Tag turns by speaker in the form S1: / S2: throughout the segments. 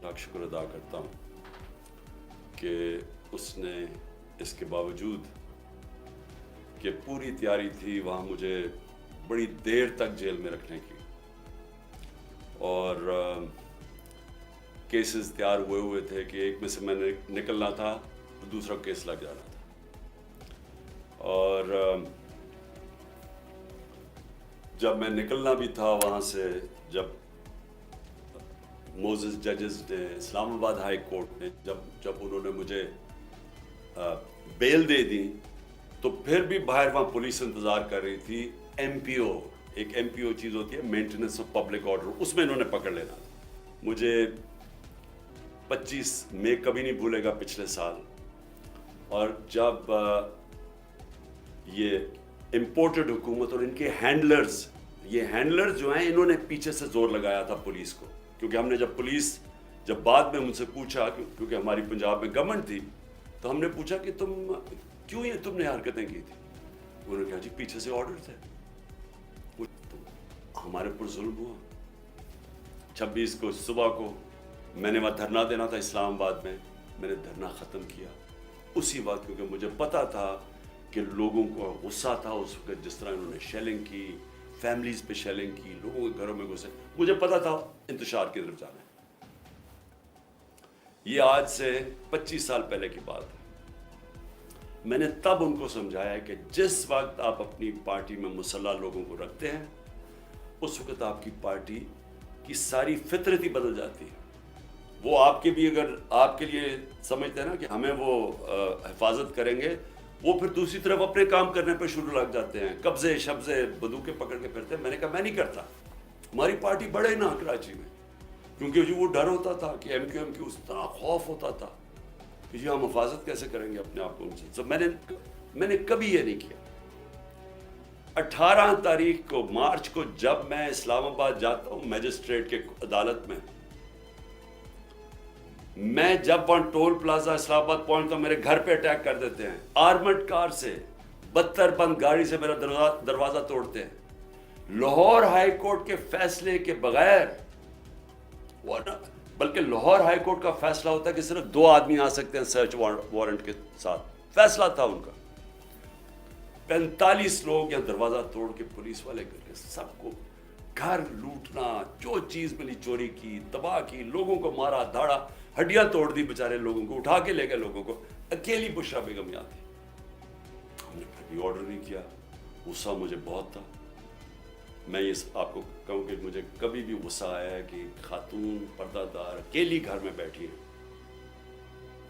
S1: लाख शुक्र अदा करता हूँ कि उसने इसके बावजूद कि पूरी तैयारी थी वहाँ मुझे बड़ी देर तक जेल में रखने की, और केसेस तैयार हुए थे कि एक में से मैंने निकलना था तो दूसरा केस लग जाना था। और जब मैं निकलना भी था वहाँ से, जब मोजेस जजेस ने इस्लामाबाद हाई कोर्ट ने जब उन्होंने मुझे बेल दे दी, तो फिर भी बाहर वहाँ पुलिस इंतज़ार कर रही थी। MPO, एक MPO चीज़ होती है, मेंटेनेंस ऑफ पब्लिक ऑर्डर, उसमें इन्होंने पकड़ लेना था मुझे। 25 मई कभी नहीं भूलेगा पिछले साल, और जब ये इम्पोर्टेड हुकूमत और इनके हैंडलर्स, ये हैंडलर्स जो हैं, इन्होंने पीछे से जोर लगाया था पुलिस को, क्योंकि हमने जब बाद में मुझसे पूछा, क्योंकि हमारी पंजाब में गवर्नमेंट थी, तो हमने पूछा कि तुमने हरकतें की थी। उन्होंने कहा जी पीछे से ऑर्डर थे, तो हमारे पर जुल्म हुआ। 26 को सुबह को मैंने वहाँ धरना देना था इस्लामाबाद में, मैंने धरना ख़त्म किया उसी वक्त, क्योंकि मुझे पता था कि लोगों को गुस्सा था उस वक्त, जिस तरह उन्होंने शेलिंग की, फैमिलीज़ पे शेलिंग की, लोगों के घरों में घुसे। मुझे पता था इंतशार की तरफ जाना है। ये आज से 25 साल पहले की बात है। मैंने तब उनको समझाया कि जिस वक्त आप अपनी पार्टी में मुसल्लह लोगों को रखते हैं, उस वक्त आपकी पार्टी की सारी फितरत ही बदल जाती है। वो आपके भी, अगर आपके लिए समझते हैं ना कि हमें वो हिफाजत करेंगे, वो फिर दूसरी तरफ अपने काम करने पर शुरू लग जाते हैं, कब्जे शब्जे बंदूकें पकड़ के फिरते हैं। मैंने कहा मैं नहीं करता, हमारी पार्टी बढ़े ना कराची में, क्योंकि जो वो डर होता था कि MQM की, उस तरह खौफ होता था कि जी हम हिफाजत कैसे करेंगे अपने आप को उनसे। तो मैंने कभी ये नहीं किया। 18 तारीख को मार्च को जब मैं इस्लामाबाद जाता हूँ मजिस्ट्रेट के अदालत में, मैं जब वहाँ टोल प्लाजा इस्लामाबाद पहुंचता हूँ, मेरे घर पे अटैक कर देते हैं आर्मर्ड कार से, 72 बंद गाड़ी से मेरा दरवाजा तोड़ते हैं। लाहौर हाई कोर्ट के फैसले के बगैर, बल्कि लाहौर हाई कोर्ट का फैसला होता है कि सिर्फ 2 आदमी आ सकते हैं सर्च वारंट के साथ, फैसला था उनका। 45 लोग यहाँ दरवाजा तोड़ के पुलिस वाले करके सबको घर लूटना, जो चीज मिली चोरी की, तबाह की, लोगों को मारा धाड़ा, हड्डियां तोड़ दी बेचारे लोगों को, उठा के ले गए लोगों को। अकेली बुशरा बेगम यहाँ थी। हमने फिर भी ऑर्डर नहीं किया। गुस्सा मुझे बहुत था। मैं ये आपको कहूँ कि मुझे कभी भी गुस्सा आया है कि खातून पर्दादार अकेली घर में बैठी है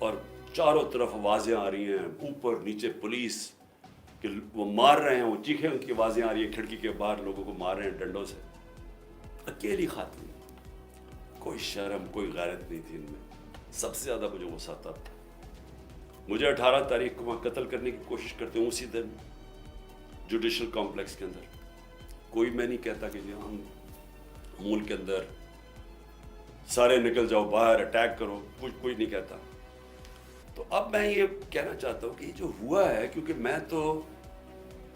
S1: और चारों तरफ आवाज़ें आ रही हैं, ऊपर नीचे पुलिस कि वो मार रहे हैं, वो चीखें उनकी आवाज़ें आ रही हैं, खिड़की के बाहर लोगों को मार रहे हैं डंडों से। अकेली खातून, कोई शर्म कोई गैरत नहीं थी इनमें। सबसे ज़्यादा मुझे गुस्सा तब था। मुझे 18 तारीख को वहाँ कत्ल करने की कोशिश करते हैं, उसी दिन जुडिशल कॉम्प्लेक्स के अंदर। कोई मैं नहीं कहता कि जी हम मूल के अंदर सारे निकल जाओ बाहर, अटैक करो, कोई नहीं कहता। तो अब मैं ये कहना चाहता हूँ कि जो हुआ है, क्योंकि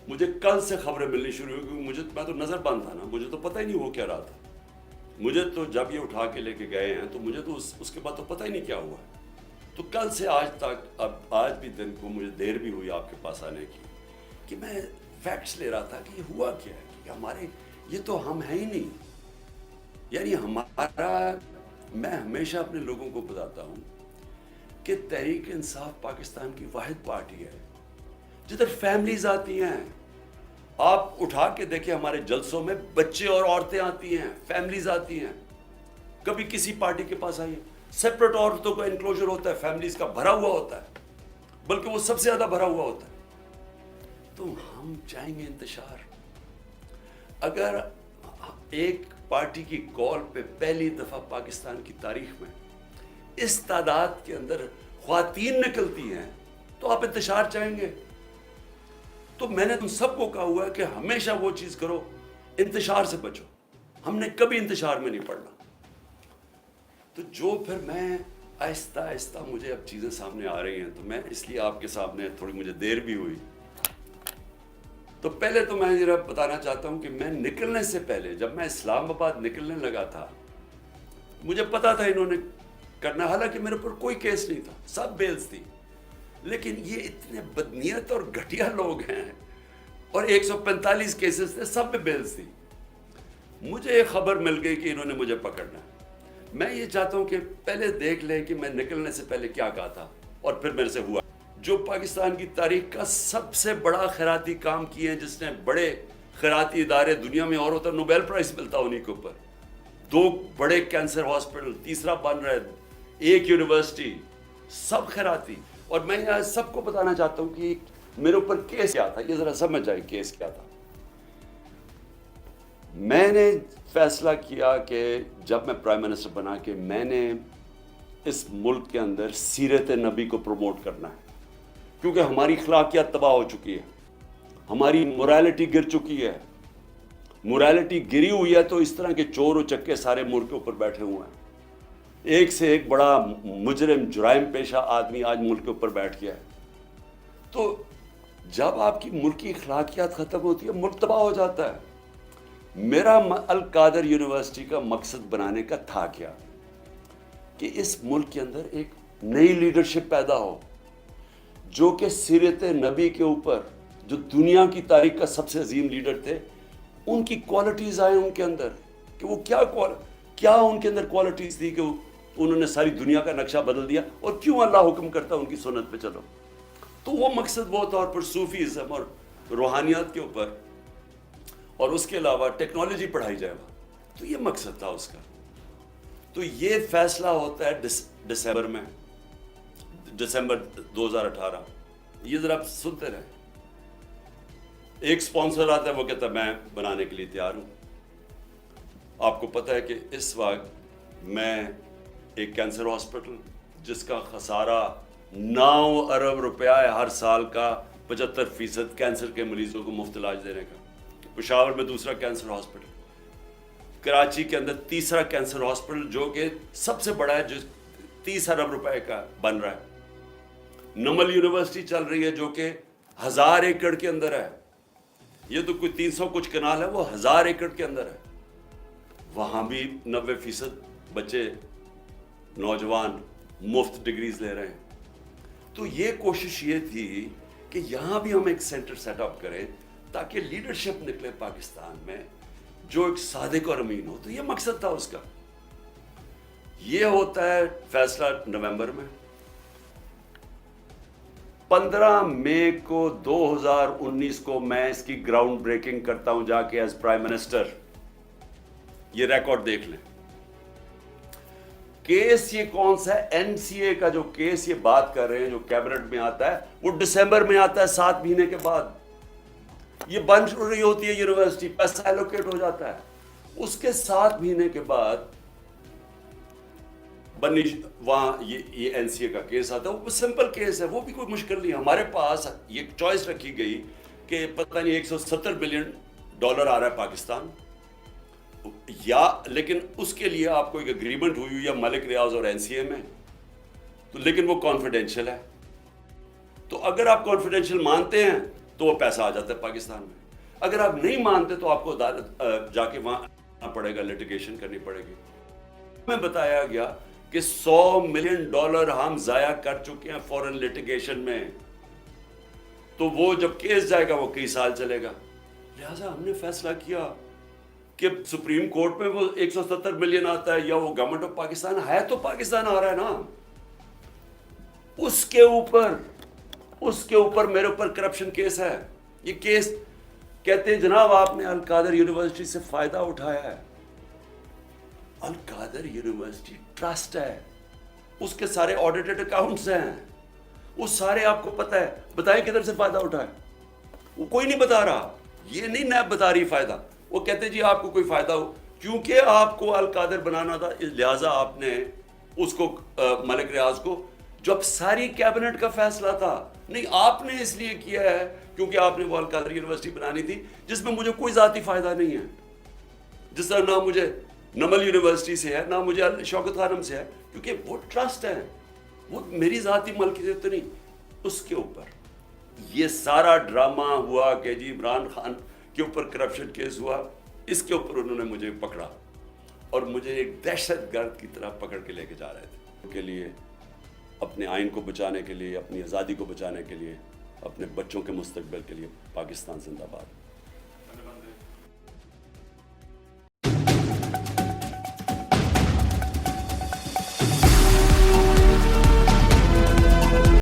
S1: मुझे कल से खबरें मिलनी शुरू हुई, क्योंकि मैं तो नज़रबंद था ना, मुझे तो पता ही नहीं वो क्या रहा था। मुझे तो जब ये उठा के लेके गए हैं तो मुझे तो उसके बाद तो पता ही नहीं क्या हुआ है। तो कल से आज तक, अब आज भी दिन को मुझे देर भी हुई आपके पास आने की, कि मैं फैक्ट्स ले रहा था कि ये हुआ क्या है, कि हमारे ये तो हम हैं ही नहीं। यानी मैं हमेशा अपने लोगों को बताता हूँ कि तहरीक इंसाफ पाकिस्तान की वाहिद पार्टी है जिधर फैमिलीज आती हैं। आप उठा के देखिए, हमारे जलसों में बच्चे और औरतें आती हैं, फैमिलीज आती हैं। कभी किसी पार्टी के पास आइए, सेपरेट औरतों का इनक्लोजर होता है, फैमिलीज का भरा हुआ होता है, बल्कि वो सबसे ज्यादा भरा हुआ होता है। तो हम चाहेंगे इंतशार। अगर एक पार्टी की कॉल पे पहली दफा पाकिस्तान की तारीख में इस तादाद के अंदर ख्वातीन निकलती हैं, तो आप इंतशार चाहेंगे। तो मैंने तुम सबको कहा हुआ है कि हमेशा वो चीज करो, इंतशार से बचो। हमने कभी इंतशार में नहीं पड़ना। तो जो फिर मैं आहिस्ता आहिस्ता मुझे अब चीजें सामने आ रही हैं, तो मैं इसलिए आपके सामने, थोड़ी मुझे देर भी हुई। तो पहले तो मैं जरा बताना चाहता हूं कि मैं निकलने से पहले, जब मैं इस्लामाबाद निकलने लगा था, मुझे पता था इन्होंने کرنا, حالانکہ میرے اوپر کوئی کیس نہیں تھا, سب بیلز تھی. لیکن یہ اتنے بدنیت اور گھٹیا لوگ ہیں, اور 145 کیسز تھے, سب میں بیلز تھی. مجھے ایک خبر مل گئی کہ انہوں نے مجھے پکڑنا ہے. میں یہ چاہتا ہوں کہ پہلے دیکھ لیں کہ میں نکلنے سے پہلے کیا کہا تھا اور پھر میرے سے ہوا. جو پاکستان کی تاریخ کا سب سے بڑا خیراتی کام کیے ہیں, جس نے بڑے خیراتی ادارے دنیا میں اور ہوتا, نوبیل پرائز ملتا انہیں کے اوپر. 2 بڑے کینسر ہاسپٹل, تیسرا بن رہا ہے, 1 یونیورسٹی, سب خیراتی. اور میں یہاں سب کو بتانا چاہتا ہوں کہ میرے اوپر کیس کیا تھا, یہ ذرا سمجھ جائے کیس کیا تھا. میں نے فیصلہ کیا کہ جب میں پرائم منسٹر بنا کہ میں نے اس ملک کے اندر سیرت نبی کو پروموٹ کرنا ہے, کیونکہ ہماری اخلاقیات تباہ ہو چکی ہے, ہماری مورالٹی گر چکی ہے. مورالٹی گری ہوئی ہے تو اس طرح کے چور و چکے سارے ملک کے اوپر بیٹھے ہوئے ہیں. ایک سے ایک بڑا مجرم, جرائم پیشہ آدمی آج ملک کے اوپر بیٹھ گیا ہے. تو جب آپ کی ملکی اخلاقیات ختم ہوتی ہے, ملک تباہ ہو جاتا ہے. میرا القادر یونیورسٹی کا مقصد بنانے کا تھا کیا, کہ اس ملک کے اندر ایک نئی لیڈرشپ پیدا ہو, جو کہ سیرت نبی کے اوپر, جو دنیا کی تاریخ کا سب سے عظیم لیڈر تھے, ان کی کوالٹیز آئیں ان کے اندر, کہ وہ کیا ان کے اندر کوالٹیز تھی کہ انہوں نے ساری دنیا کا نقشہ بدل دیا, اور کیوں اللہ حکم کرتا ان کی سنت پہ چلو. تو وہ مقصد وہ تھا, اور پھر صوفیزم اور روحانیات کے اوپر, اور اس کے علاوہ ٹیکنالوجی پڑھائی جائے وہاں. تو یہ مقصد تھا اس کا. تو یہ فیصلہ ہوتا ہے دسمبر 2018. یہ ذرا آپ سنتے رہیں. ایک سپانسر آتا ہے, وہ کہتا ہے میں بنانے کے لیے تیار ہوں. آپ کو پتہ ہے کہ اس وقت میں ایک کینسر ہاسپٹل, جس کا خسارہ 9 ارب روپیہ ہے ہر سال کا, 75% کینسر کے مریضوں کو مفت علاج دینے کا. پشاور میں دوسرا کینسر ہاسپٹل, کراچی کے اندر تیسرا کینسر ہاسپٹل جو کہ سب سے بڑا ہے, جو 30 ارب روپے کا بن رہا ہے. نمل یونیورسٹی چل رہی ہے جو کہ 1000 ایکڑ کے اندر ہے. یہ تو کوئی 300 کچھ کنال ہے, وہ 1000 ایکڑ کے اندر ہے. وہاں بھی 90% بچے نوجوان مفت ڈگریز لے رہے ہیں. تو یہ کوشش یہ تھی کہ یہاں بھی ہم ایک سینٹر سیٹ اپ کریں تاکہ لیڈرشپ نکلے پاکستان میں جو ایک صادق اور امین ہو. تو یہ مقصد تھا اس کا. یہ ہوتا ہے فیصلہ نومبر میں. 15 مئی کو 2019 کو میں اس کی گراؤنڈ بریکنگ کرتا ہوں جا کے ایز پرائم منسٹر. یہ ریکارڈ دیکھ لیں. کیس یہ کون سا ہے, این سی اے کا جو کیس یہ بات کر رہے ہیں جو کیبنٹ میں آتا ہے, وہ دسمبر میں آتا ہے, 7 مہینے کے بعد. یہ بن رہی ہوتی ہے یونیورسٹی, پیسہ ایلوکیٹ ہو جاتا ہے. اس کے 7 مہینے کے بعد وہاں یہ این سی اے کا کیس آتا ہے. وہ سمپل کیس ہے, وہ بھی کوئی مشکل نہیں. ہمارے پاس یہ چوائس رکھی گئی کہ پتہ نہیں $170 بلین آ رہا ہے پاکستان, یا لیکن اس کے لیے آپ کو ایک اگریمنٹ ہوئی ہے ملک ریاض اور این سی اے میں, تو لیکن وہ کانفیڈینشیل ہے. تو اگر آپ کانفیڈینشیل مانتے ہیں تو وہ پیسہ آ جاتا ہے پاکستان میں. اگر آپ نہیں مانتے تو آپ کو عدالت جا کے وہاں آنا پڑے گا, لیٹیگیشن کرنی پڑے گی. ہمیں بتایا گیا کہ $100 ملین ہم ضائع کر چکے ہیں فورن لیٹیگیشن میں. تو وہ جب کیس جائے گا وہ کئی سال چلے گا. لہٰذا ہم نے فیصلہ کیا کہ سپریم کورٹ میں وہ 170 ملین آتا ہے, یا وہ گورنمنٹ آف پاکستان ہے تو پاکستان آ رہا ہے نا, اس کے اوپر میرے اوپر کرپشن کیس ہے. یہ کیس کہتے ہیں جناب آپ نے القادر یونیورسٹی سے فائدہ اٹھایا ہے. القادر یونیورسٹی ٹرسٹ ہے, اس کے سارے آڈیٹڈ اکاؤنٹس ہیں, وہ سارے آپ کو پتہ ہے. بتائیں کدھر سے فائدہ اٹھایا, وہ کوئی نہیں بتا رہا. یہ نہیں نیب بتا رہی فائدہ. وہ کہتے جی آپ کو کوئی فائدہ ہو, کیونکہ آپ کو القادر بنانا تھا, لہٰذا آپ نے اس کو ملک ریاض کو, جب ساری کیبنٹ کا فیصلہ تھا, نہیں آپ نے اس لیے کیا ہے کیونکہ آپ نے وہ القادر یونیورسٹی بنانی تھی جس میں مجھے کوئی ذاتی فائدہ نہیں ہے. جس طرح نہ مجھے نمل یونیورسٹی سے ہے, نہ مجھے شوکت خانم سے ہے, کیونکہ وہ ٹرسٹ ہے, وہ میری ذاتی ملکیت تو نہیں. اس کے اوپر یہ سارا ڈرامہ ہوا کہ جی عمران خان کے اوپر کرپشن کیس ہوا, اس کے اوپر انہوں نے مجھے پکڑا اور مجھے ایک دہشت گرد کی طرح پکڑ کے لے کے جا رہے تھے. کے لیے، اپنے آئین کو بچانے کے لیے، اپنی آزادی کو بچانے کے لیے، اپنے بچوں کے مستقبل کے لیے پاکستان زندہ باد۔